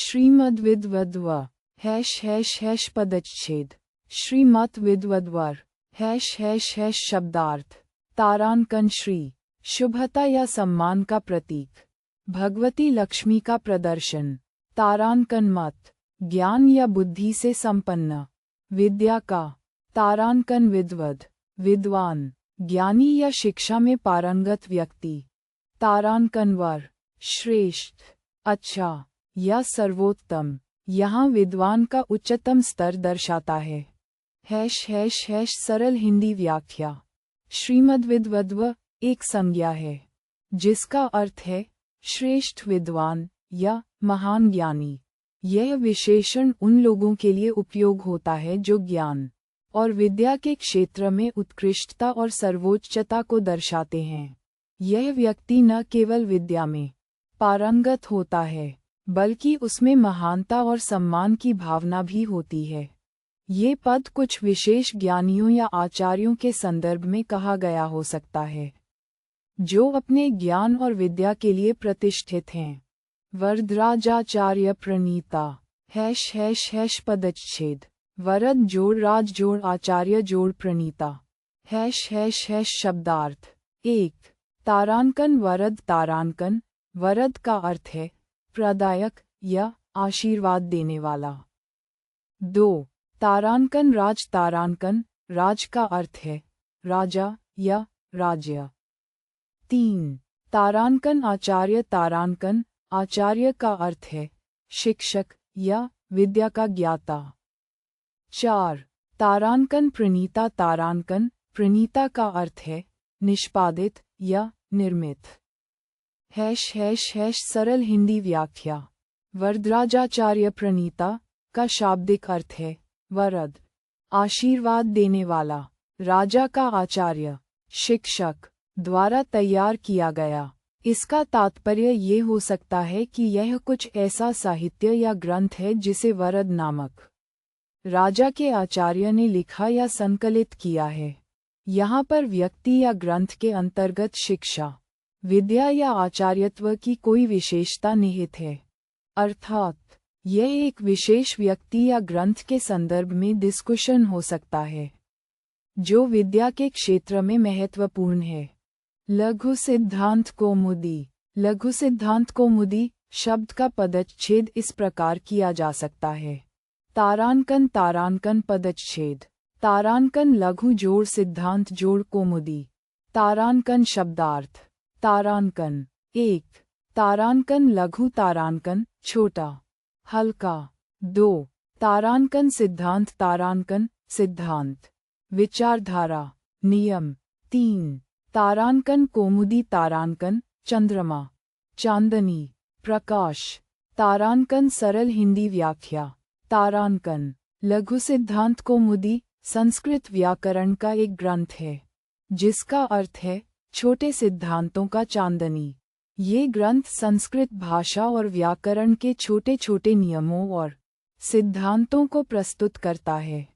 श्रीमद्विद्वद्व / पदच्छेद श्रीमद्विद्वद्वर / शब्दार्थ तारांकन श्री शुभता या सम्मान का प्रतीक भगवती लक्ष्मी का प्रदर्शन तारांकन मत ज्ञान या बुद्धि से संपन्न विद्या का तारांकन विद्वद विद्वान ज्ञानी या शिक्षा में पारंगत व्यक्ति तारांकन वर श्रेष्ठ अच्छा या सर्वोत्तम यहाँ विद्वान का उच्चतम स्तर दर्शाता है / सरल हिंदी व्याख्या श्रीमद्विद्वद्व एक संज्ञा है जिसका अर्थ है श्रेष्ठ विद्वान या महान ज्ञानी। यह विशेषण उन लोगों के लिए उपयोग होता है जो ज्ञान और विद्या के क्षेत्र में उत्कृष्टता और सर्वोच्चता को दर्शाते हैं। यह व्यक्ति न केवल विद्या में पारंगत होता है बल्कि उसमें महानता और सम्मान की भावना भी होती है। ये पद कुछ विशेष ज्ञानियों या आचार्यों के संदर्भ में कहा गया हो सकता है जो अपने ज्ञान और विद्या के लिए प्रतिष्ठित हैं। वरदराजाचार्य प्रणीता / पदच्छेद वरद जोड़ राज जोड़ आचार्य जोड़ प्रणीता / शब्दार्थ 1 तारांकन वरद तारांकन वरद का अर्थ है प्रदायक या आशीर्वाद देने वाला। 2 तारांकन राज तारांकन राज का अर्थ है राजा या राज्य। 3 तारांकन आचार्य तारांकन आचार्य का अर्थ है शिक्षक या विद्या का ज्ञाता। 4 तारांकन प्रणीता तारांकन प्रणीता का अर्थ है निष्पादित या निर्मित / सरल हिंदी व्याख्या वरदराजाचार्य प्रणीता का शाब्दिक अर्थ है वरद आशीर्वाद देने वाला, राजा का आचार्य शिक्षक द्वारा तैयार किया गया। इसका तात्पर्य ये हो सकता है कि यह कुछ ऐसा साहित्य या ग्रंथ है जिसे वरद नामक राजा के आचार्य ने लिखा या संकलित किया है। यहाँ पर व्यक्ति या ग्रंथ के अंतर्गत शिक्षा विद्या या आचार्यत्व की कोई विशेषता निहित है, अर्थात यह एक विशेष व्यक्ति या ग्रंथ के संदर्भ में डिस्कशन हो सकता है जो विद्या के क्षेत्र में महत्वपूर्ण है। लघु सिद्धांत कौमुदी लघु सिद्धांत कौमुदी शब्द का पदच्छेद इस प्रकार किया जा सकता है तारांकन तारांकन पदच्छेद तारांकन लघु जोड़ सिद्धांत जोड़ कौमुदी। तारांकन शब्दार्थ तारांकन 1 तारांकन लघु तारांकन छोटा हल्का। 2 तारांकन सिद्धांत तारांकन सिद्धांत विचारधारा नियम। 3 तारांकन कौमुदी तारांकन चंद्रमा चांदनी प्रकाश। तारांकन सरल हिंदी व्याख्या तारांकन लघु सिद्धांत कौमुदी संस्कृत व्याकरण का एक ग्रंथ है जिसका अर्थ है छोटे सिद्धांतों का चांदनी। ये ग्रंथ संस्कृत भाषा और व्याकरण के छोटे छोटे नियमों और सिद्धांतों को प्रस्तुत करता है।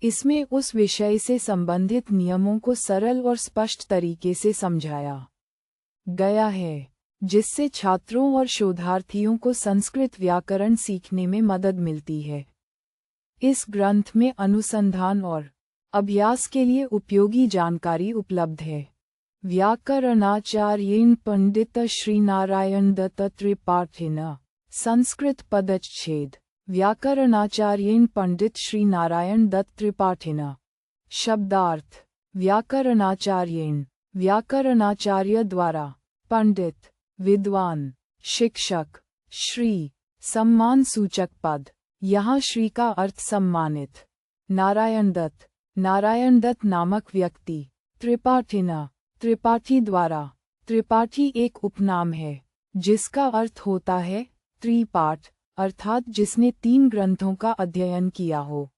इसमें उस विषय से संबंधित नियमों को सरल और स्पष्ट तरीके से समझाया गया है जिससे छात्रों और शोधार्थियों को संस्कृत व्याकरण सीखने में मदद मिलती है। इस ग्रंथ में अनुसंधान और अभ्यास के लिए उपयोगी जानकारी उपलब्ध है। व्याकरणाचार्येण पंडित श्रीनारायण दत्त त्रिपाठिना संस्कृत पदच्छेद व्याकरणाचार्येण पंडित श्रीनारायण दत्त त्रिपाठिना। शब्दार्थ व्याकरणाचार्येण व्याकरणाचार्य द्वारा, पंडित विद्वान शिक्षक श्री सम्मान सूचक पद, यहाँ श्री का अर्थ सम्मानित। नारायण दत्त नामक व्यक्ति। त्रिपाठिना त्रिपाठी द्वारा। त्रिपाठी एक उपनाम है जिसका अर्थ होता है त्रिपाठ, अर्थात जिसने 3 ग्रंथों का अध्ययन किया हो।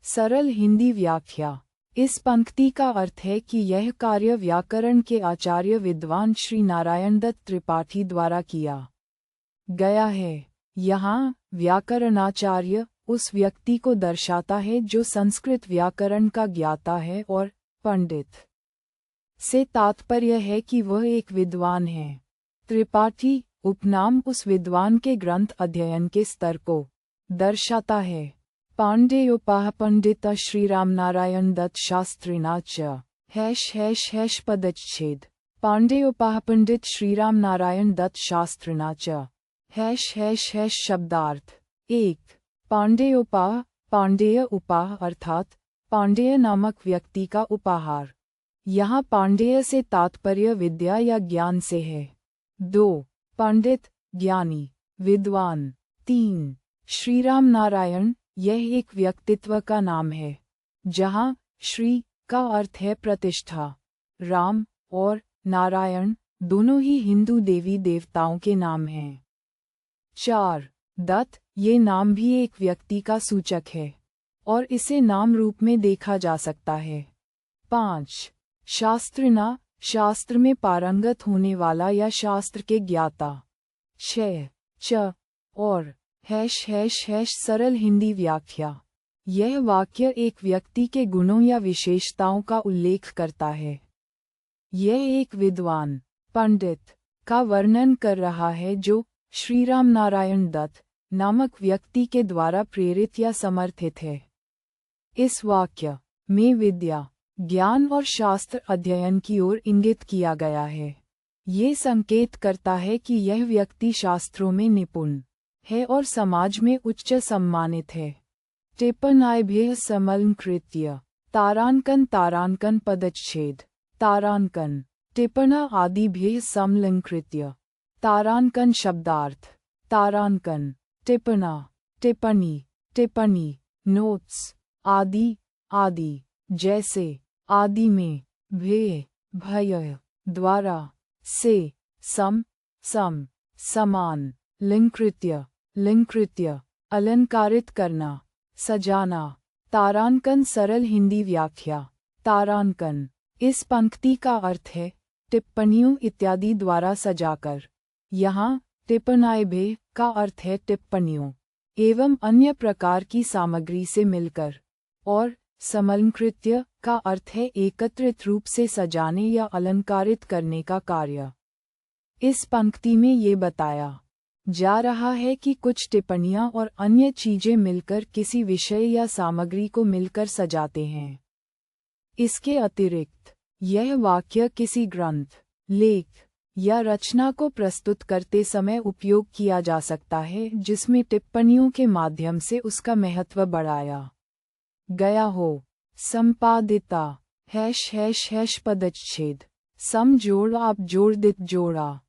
सरल हिंदी व्याख्या इस पंक्ति का अर्थ है कि यह कार्य व्याकरण के आचार्य विद्वान श्री नारायण दत्त त्रिपाठी द्वारा किया गया है। यहाँ व्याकरणाचार्य उस व्यक्ति को दर्शाता है जो संस्कृत व्याकरण का ज्ञाता है और पंडित से तात्पर्य है कि वह एक विद्वान है। त्रिपाठी उपनाम उस विद्वान के ग्रंथ अध्ययन के स्तर को दर्शाता है। पांडेयोपाह पंडित श्री राम नारायण दत्त शास्त्रिणा च पदच्छेद। पांडेयोपाह पंडित श्री राम नारायण दत्त शास्त्रिणा च शब्दार्थ। 1. पांडेयोपाह, पांडेय उपाह अर्थात पांडेय नामक व्यक्ति का उपहार। यहाँ पांडेय से तात्पर्य विद्या या ज्ञान से है। 2. पंडित, ज्ञानी, विद्वान। 3. श्रीराम नारायण, यह एक व्यक्तित्व का नाम है, जहाँ श्री का अर्थ है प्रतिष्ठा, राम और नारायण दोनों ही हिंदू देवी देवताओं के नाम हैं। 4. दत्त, ये नाम भी एक व्यक्ति का सूचक है और इसे नाम रूप में देखा जा सकता है। 5. शास्त्रिणा, शास्त्र में पारंगत होने वाला या शास्त्र के ज्ञाता। 6. च और सरल हिंदी व्याख्या। यह वाक्य एक व्यक्ति के गुणों या विशेषताओं का उल्लेख करता है। यह एक विद्वान, पंडित का वर्णन कर रहा है जो श्रीराम नारायण दत्त नामक व्यक्ति के द्वारा प्रेरित या समर्थित है। इस वाक्य में विद्या, ज्ञान और शास्त्र अध्ययन की ओर इंगित किया गया है। ये संकेत करता है कि यह व्यक्ति शास्त्रों में निपुण है और समाज में उच्च सम्मानित है। टिप्पणाएभ्यः समलंकृत्य। तारांकन पदच्छेद। तारांकन, टिप्पणा आदिभ्यः समलंकृत्य। तारांकन शब्दार्थ। तारांकन, टिप्पणा, टिप्पणी, टिप्पणी, नोट्स, आदि, आदि, जैसे, आदि में, भय, भय, द्वारा, से, सम, समान, लिंकृत्य, लिंकृत्य, अलंकारित करना, सजाना। तारांकन सरल हिंदी व्याख्या। तारांकन, इस पंक्ति का अर्थ है टिप्पणियों इत्यादि द्वारा सजाकर। यहाँ टिप्पणाएभ्यः का अर्थ है टिप्पणियों एवं अन्य प्रकार की सामग्री से मिलकर, और समलंकृत्य का अर्थ है एकत्रित रूप से सजाने या अलंकारित करने का कार्य। इस पंक्ति में ये बताया जा रहा है कि कुछ टिप्पणियाँ और अन्य चीजें मिलकर किसी विषय या सामग्री को मिलकर सजाते हैं। इसके अतिरिक्त यह वाक्य किसी ग्रंथ, लेख या रचना को प्रस्तुत करते समय उपयोग किया जा सकता है जिसमें टिप्पणियों के माध्यम से उसका महत्व बढ़ाया गया हो। संपादिता, पदच्छेद। सम जोड़ आप जोड़ दित जोड़ा।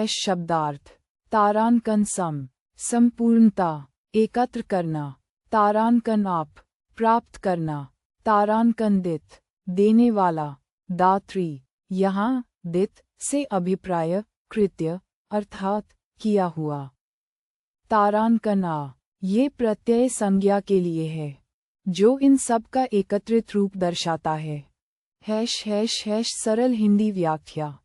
शब्दार्थ। तारांकन सम, संपूर्णता, एकत्र करना। तारांकन आप, प्राप्त करना। तारांकन दित, देने वाला, दात्री। यहाँ दित से अभिप्राय कृत्य अर्थात किया हुआ। तारांकन आ, ये प्रत्यय संज्ञा के लिए है जो इन सब का एकत्रित रूप दर्शाता है। सरल हिंदी व्याख्या।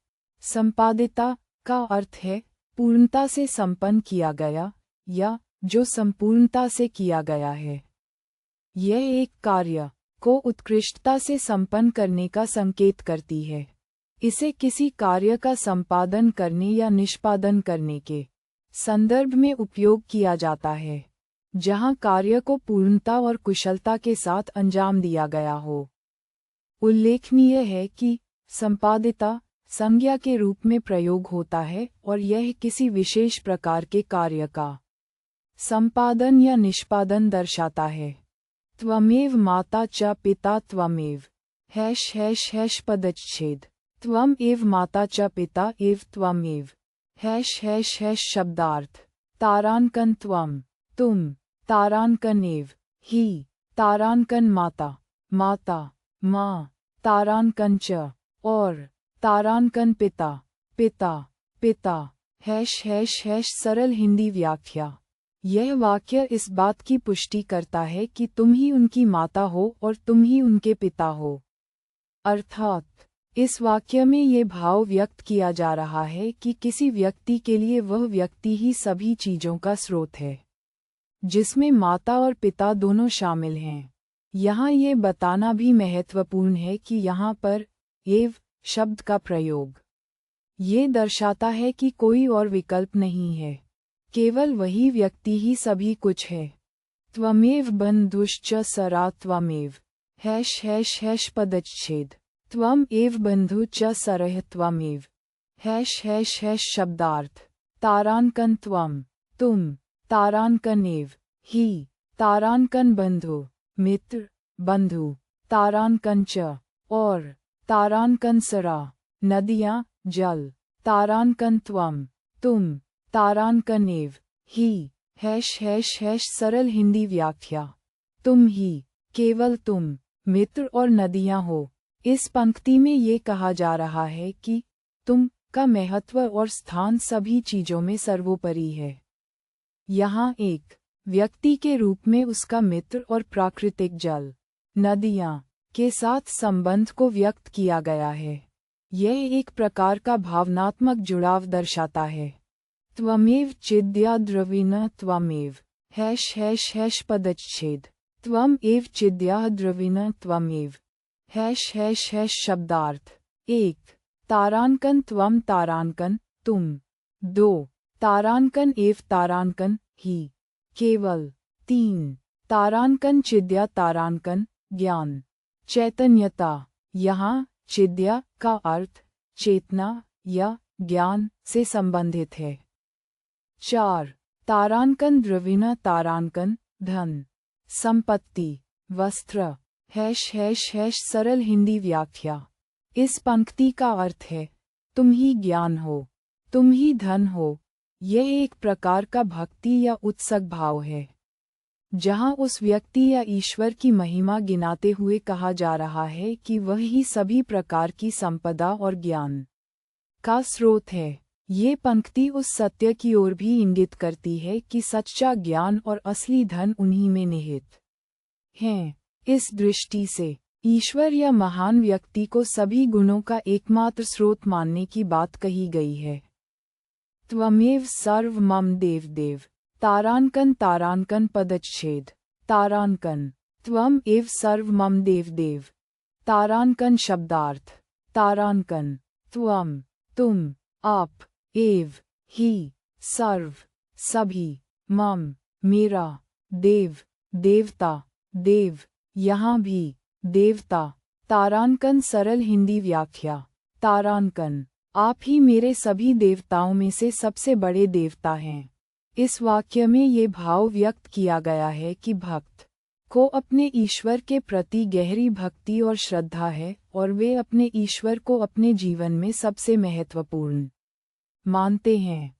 संपादिता का अर्थ है पूर्णता से संपन्न किया गया या जो संपूर्णता से किया गया है। यह एक कार्य को उत्कृष्टता से संपन्न करने का संकेत करती है। इसे किसी कार्य का संपादन करने या निष्पादन करने के संदर्भ में उपयोग किया जाता है जहां कार्य को पूर्णता और कुशलता के साथ अंजाम दिया गया हो। उल्लेखनीय है कि संपादिता संज्ञा के रूप में प्रयोग होता है और यह किसी विशेष प्रकार के कार्य का संपादन या निष्पादन दर्शाता है। त्वमेव माता च पिता त्वमेव। पदच्छेद। त्वम एव माता च पिता एव त्वमेव। शब्दार्थ। तारांकन त्वम, तुम। तारांकन एव, ही। तारांकन माता, माता, माँ। तारांकन च, और। तारांकन पिता, पिता, पिता। सरल हिंदी व्याख्या। यह वाक्य इस बात की पुष्टि करता है कि तुम ही उनकी माता हो और तुम ही उनके पिता हो। अर्थात इस वाक्य में ये भाव व्यक्त किया जा रहा है कि किसी व्यक्ति के लिए वह व्यक्ति ही सभी चीजों का स्रोत है, जिसमें माता और पिता दोनों शामिल हैं। यहाँ ये बताना भी महत्वपूर्ण है कि यहाँ पर एव शब्द का प्रयोग ये दर्शाता है कि कोई और विकल्प नहीं है, केवल वही व्यक्ति ही सभी कुछ है। त्वमेव बन्धुश्च सरा त्वमेव पदच्छेद त्वम एव बन्धु च सरः त्वमेव शब्दार्थ तारांकन त्वम तुम तारांकन एव ही तारांकन बंधु मित्र बंधु तारांकन च और तारांकन सरा नदियाँ जल तारांकन त्वम तुम तारांकन एव ही सरल हिंदी व्याख्या तुम ही केवल तुम मित्र और नदियाँ हो। इस पंक्ति में ये कहा जा रहा है कि तुम का महत्व और स्थान सभी चीजों में सर्वोपरि है। यहाँ एक व्यक्ति के रूप में उसका मित्र और प्राकृतिक जल नदियाँ के साथ संबंध को व्यक्त किया गया है। यह एक प्रकार का भावनात्मक जुड़ाव दर्शाता है। त्वमेव चिद्या द्रविण त्वमेव पदच्छेद त्वम एव चिद्या द्रविण त्वमेव शब्दार्थ 1 तारांकन त्वम तारांकन तुम 2 तारांकन एव तारांकन ही केवल 3 तारांकन चिद्या तारांकन ज्ञान चैतन्यता। यहाँ चिद्या का अर्थ चेतना या ज्ञान से संबंधित है। 4 तारांकन द्रविण तारांकन धन संपत्ति वस्त्र सरल हिंदी व्याख्या इस पंक्ति का अर्थ है तुम ही ज्ञान हो, तुम ही धन हो। यह एक प्रकार का भक्ति या उत्सुक भाव है, जहाँ उस व्यक्ति या ईश्वर की महिमा गिनाते हुए कहा जा रहा है कि वह ही सभी प्रकार की संपदा और ज्ञान का स्रोत है। ये पंक्ति उस सत्य की ओर भी इंगित करती है कि सच्चा ज्ञान और असली धन उन्हीं में निहित हैं। इस दृष्टि से ईश्वर या महान व्यक्ति को सभी गुणों का एकमात्र स्रोत मानने की बात कही गई है। त्वमेव सर्व मम देवदेव तारांकन तारांकन पदच्छेद तारांकन त्वम एव सर्व मम देवदेव तारांकन शब्दार्थ तारांकन त्वम तुम आप एव ही सर्व सभी मम मेरा देव देवता देव यहाँ भी देवता तारांकन सरल हिंदी व्याख्या तारांकन आप ही मेरे सभी देवताओं में से सबसे बड़े देवता हैं। इस वाक्य में ये भाव व्यक्त किया गया है कि भक्त को अपने ईश्वर के प्रति गहरी भक्ति और श्रद्धा है और वे अपने ईश्वर को अपने जीवन में सबसे महत्वपूर्ण मानते हैं।